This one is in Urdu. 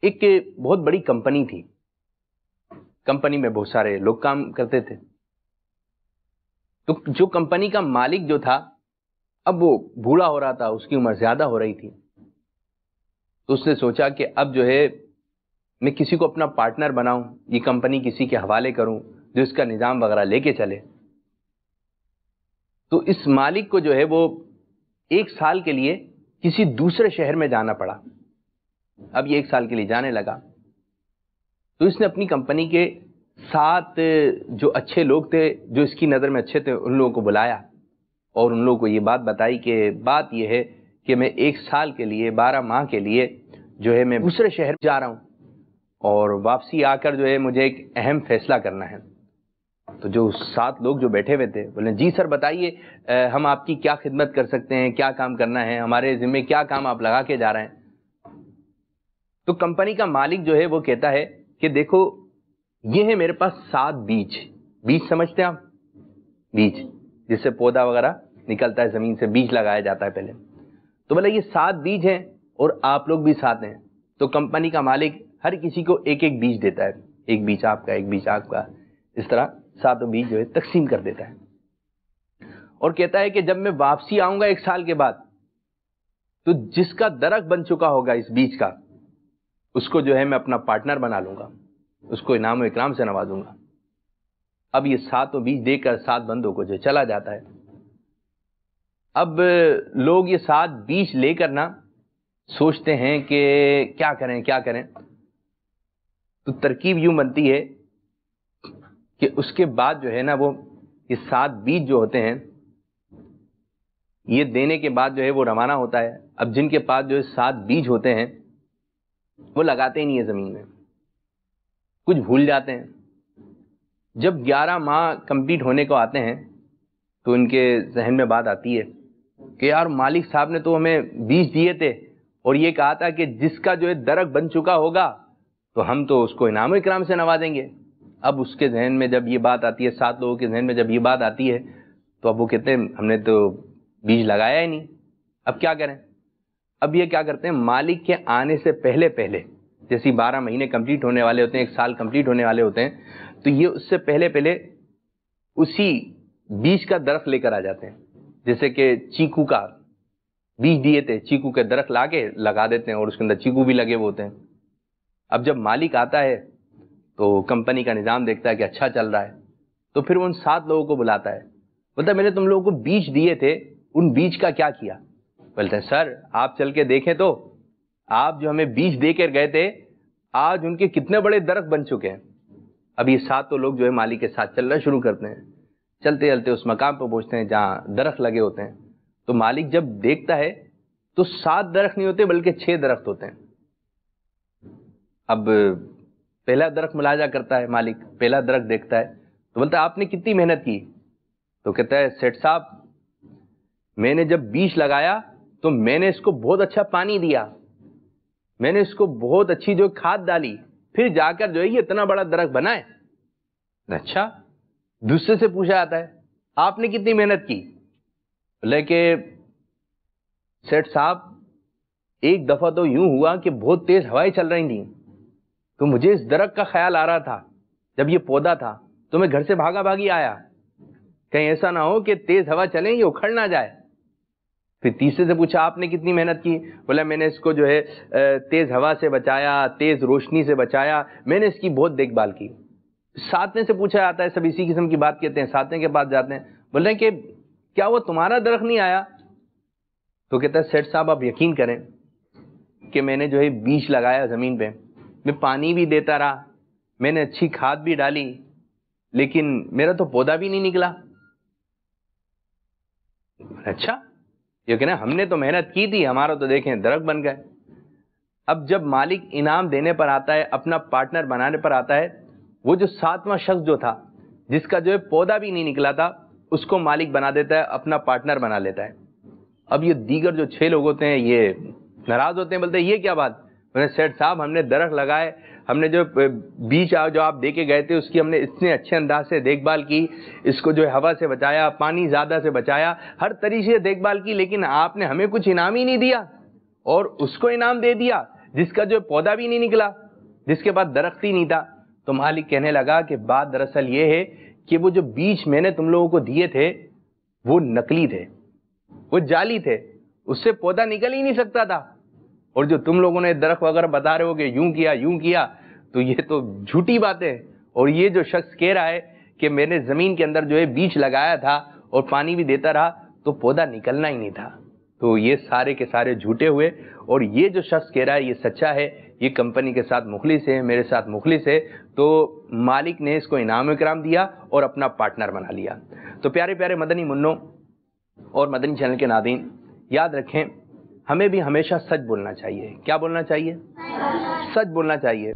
ایک بہت بڑی کمپنی تھی. کمپنی میں بہت سارے لوگ کام کرتے تھے. تو جو کمپنی کا مالک جو تھا اب وہ بوڑھا ہو رہا تھا, اس کی عمر زیادہ ہو رہی تھی. تو اس نے سوچا کہ اب جو ہے میں کسی کو اپنا پارٹنر بناؤں, یہ کمپنی کسی کے حوالے کروں جو اس کا نظام وغیرہ لے کے چلے. تو اس مالک کو جو ہے وہ 1 سال کے لیے کسی دوسرے شہر میں جانا پڑا. اب یہ 1 سال کے لیے جانے لگا تو اس نے اپنی کمپنی کے 7 جو اچھے لوگ تھے, جو اس کی نظر میں اچھے تھے, ان لوگوں کو بلایا اور ان لوگوں کو یہ بات بتائی کہ بات یہ ہے کہ میں 1 سال کے لیے 12 ماہ کے لیے جو ہے میں دوسرے شہر جا رہا ہوں اور واپسی آ کر جو ہے مجھے ایک اہم فیصلہ کرنا ہے. تو جو 7 لوگ جو بیٹھے ہوئے تھے بولے جی سر بتائیے ہم آپ کی کیا خدمت کر سکتے ہیں, کیا کام کرنا ہے, ہمارے ذمہ کیا کام آپ لگا کے جا رہے ہیں. تو کمپنی کا مالک جو ہے وہ کہتا ہے کہ دیکھو یہ ہے میرے پاس 7 بیج. بیج سمجھتے ہیں آپ؟ بیج جس سے پودا وغیرہ نکلتا ہے زمین سے, بیج لگایا جاتا ہے پہلے. تو بولا یہ 7 بیج ہیں اور آپ لوگ بھی 7 ہیں. تو کمپنی کا مالک ہر کسی کو ایک ایک بیج دیتا ہے, ایک بیج آپ کا, ایک بیج آپ کا, اس طرح 7 بیج جو ہے تقسیم کر دیتا ہے. اور کہتا ہے کہ جب میں واپسی آؤں گا 1 سال کے بعد تو جس کا درخت بن چکا ہوگا اس بیج کا, اس کو جو ہے میں اپنا پارٹنر بنا لوں گا, اس کو انعام و اکرام سے نوازوں گا. اب یہ 7 بیج دے کر 7 بندوں کو جو چلا جاتا ہے. اب لوگ یہ 7 بیج لے کر نا سوچتے ہیں کہ کیا کریں کیا کریں. تو ترکیب یوں بنتی ہے کہ اس کے بعد جو ہے نا وہ یہ 7 بیج جو ہوتے ہیں یہ دینے کے بعد جو ہے وہ روانہ ہوتا ہے. اب جن کے پاس جو ہے 7 بیج ہوتے ہیں وہ لگاتے ہی نہیں ہے زمین میں, کچھ بھول جاتے ہیں. جب 11 ماہ کمپلیٹ ہونے کو آتے ہیں تو ان کے ذہن میں بات آتی ہے کہ یار مالک صاحب نے تو ہمیں بیج دیے تھے اور یہ کہا تھا کہ جس کا جو ہے درخت بن چکا ہوگا تو ہم تو اس کو انعام و اکرام سے نوازیں گے. اب اس کے ذہن میں جب یہ بات آتی ہے, 7 لوگوں کے ذہن میں جب یہ بات آتی ہے تو اب وہ کہتے ہیں ہم نے تو بیج لگایا ہی نہیں, اب کیا کریں. اب یہ کیا کرتے ہیں, مالک کے آنے سے پہلے جیسے 12 مہینے کمپلیٹ ہونے والے ہوتے ہیں, 1 سال کمپلیٹ ہونے والے ہوتے ہیں, تو یہ اس سے پہلے اسی بیج کا درخت لے کر آ جاتے ہیں. جیسے کہ چیکو کا بیج دیے تھے, چیکو کے درخت لا کے لگا دیتے ہیں اور اس کے اندر چیکو بھی لگے ہوئے ہوتے ہیں. اب جب مالک آتا ہے تو کمپنی کا نظام دیکھتا ہے کہ اچھا چل رہا ہے, تو پھر وہ ان 7 لوگوں کو بلاتا ہے, بولتا ہے میں نے تم لوگوں کو بیج دیے تھے, ان بیج کا کیا کیا. بولتے ہیں سر آپ چل کے دیکھیں تو آپ جو ہمیں بیج دے کر گئے تھے آج ان کے کتنے بڑے درخت بن چکے ہیں. اب یہ 7 لوگ جو ہے مالک کے ساتھ چلنا شروع کرتے ہیں. چلتے چلتے اس مقام پہ پہنچتے ہیں جہاں درخت لگے ہوتے ہیں. تو مالک جب دیکھتا ہے تو 7 درخت نہیں ہوتے بلکہ 6 درخت ہوتے ہیں. اب پہلا درخت ملاحظہ کرتا ہے مالک, پہلا درخت دیکھتا ہے تو بولتا ہے آپ نے کتنی محنت کی. تو کہتا ہے سیٹھ صاحب میں نے جب بیج لگایا تو میں نے اس کو بہت اچھا پانی دیا, میں نے اس کو بہت اچھی جو کھاد ڈالی, پھر جا کر جو ہے یہ اتنا بڑا درخت بنا ہے. اچھا, دوسرے سے پوچھا جاتا ہے آپ نے کتنی محنت کی. لیکن سیٹھ صاحب ایک دفعہ تو یوں ہوا کہ بہت تیز ہوائیں چل رہی تھیں, تو مجھے اس درخت کا خیال آ رہا تھا جب یہ پودا تھا, تو میں گھر سے بھاگا بھاگی آیا, کہیں ایسا نہ ہو کہ تیز ہوا چلے یہ اکھڑ نہ جائے. پھر تیسرے سے پوچھا آپ نے کتنی محنت کی. بولا میں نے اس کو جو ہے تیز ہوا سے بچایا, تیز روشنی سے بچایا, میں نے اس کی بہت دیکھ بھال کی. 7ویں سے پوچھا جاتا ہے, سب اسی قسم کی بات کہتے ہیں, 7ویں کے پاس جاتے ہیں, بول رہے ہیں کہ کیا وہ تمہارا درخت نہیں آیا. تو کہتا ہے سیٹھ صاحب آپ یقین کریں کہ میں نے جو ہے بیج لگایا زمین پہ, میں پانی بھی دیتا رہا, میں نے اچھی کھاد بھی ڈالی, لیکن میرا تو پودا بھی نہیں نکلا. اچھا, یہ کہنا ہم نے تو محنت کی تھی, ہمارا تو دیکھیں درخت بن گئے. اب جب مالک انعام دینے پر آتا ہے, اپنا پارٹنر بنانے پر آتا ہے, وہ جو 7واں شخص جو تھا جس کا جو ہے پودا بھی نہیں نکلا تھا اس کو مالک بنا دیتا ہے, اپنا پارٹنر بنا لیتا ہے. اب یہ دیگر جو 6 لوگ ہوتے ہیں یہ ناراض ہوتے ہیں, بولتے ہیں یہ کیا بات. سیٹھ صاحب ہم نے درخت لگائے, ہم نے جو بیج جو آپ دے کے گئے تھے اس کی ہم نے اتنے اچھے انداز سے دیکھ بھال کی, اس کو جو ہے ہوا سے بچایا, پانی زیادہ سے بچایا, ہر طریقے سے دیکھ بھال کی, لیکن آپ نے ہمیں کچھ انعام ہی نہیں دیا اور اس کو انعام دے دیا جس کا جو پودا بھی نہیں نکلا، جس کے بعد درخت ہی نہیں تھا. تو مالک کہنے لگا کہ بات دراصل یہ ہے کہ وہ جو بیج میں نے تم لوگوں کو دیے تھے وہ نکلی تھے، وہ جعلی تھے، اس سے پودا نکل ہی نہیں سکتا تھا. اور جو تم لوگوں نے درخت وغیرہ بتا رہے ہو کہ یوں کیا تو یہ تو جھوٹی بات ہے. اور یہ جو شخص کہہ رہا ہے کہ میں نے زمین کے اندر جو ہے بیج لگایا تھا اور پانی بھی دیتا رہا تو پودا نکلنا ہی نہیں تھا، تو یہ سارے کے سارے جھوٹے ہوئے. اور یہ جو شخص کہہ رہا ہے یہ سچا ہے، یہ کمپنی کے ساتھ مخلص ہے، میرے ساتھ مخلص ہے. تو مالک نے اس کو انعام اکرام دیا اور اپنا پارٹنر بنا لیا. تو پیارے پیارے مدنی منوں اور مدنی چینل کے ناظرین، یاد رکھیں ہمیں بھی ہمیشہ سچ بولنا چاہیے. کیا بولنا چاہیے؟ سچ بولنا چاہیے.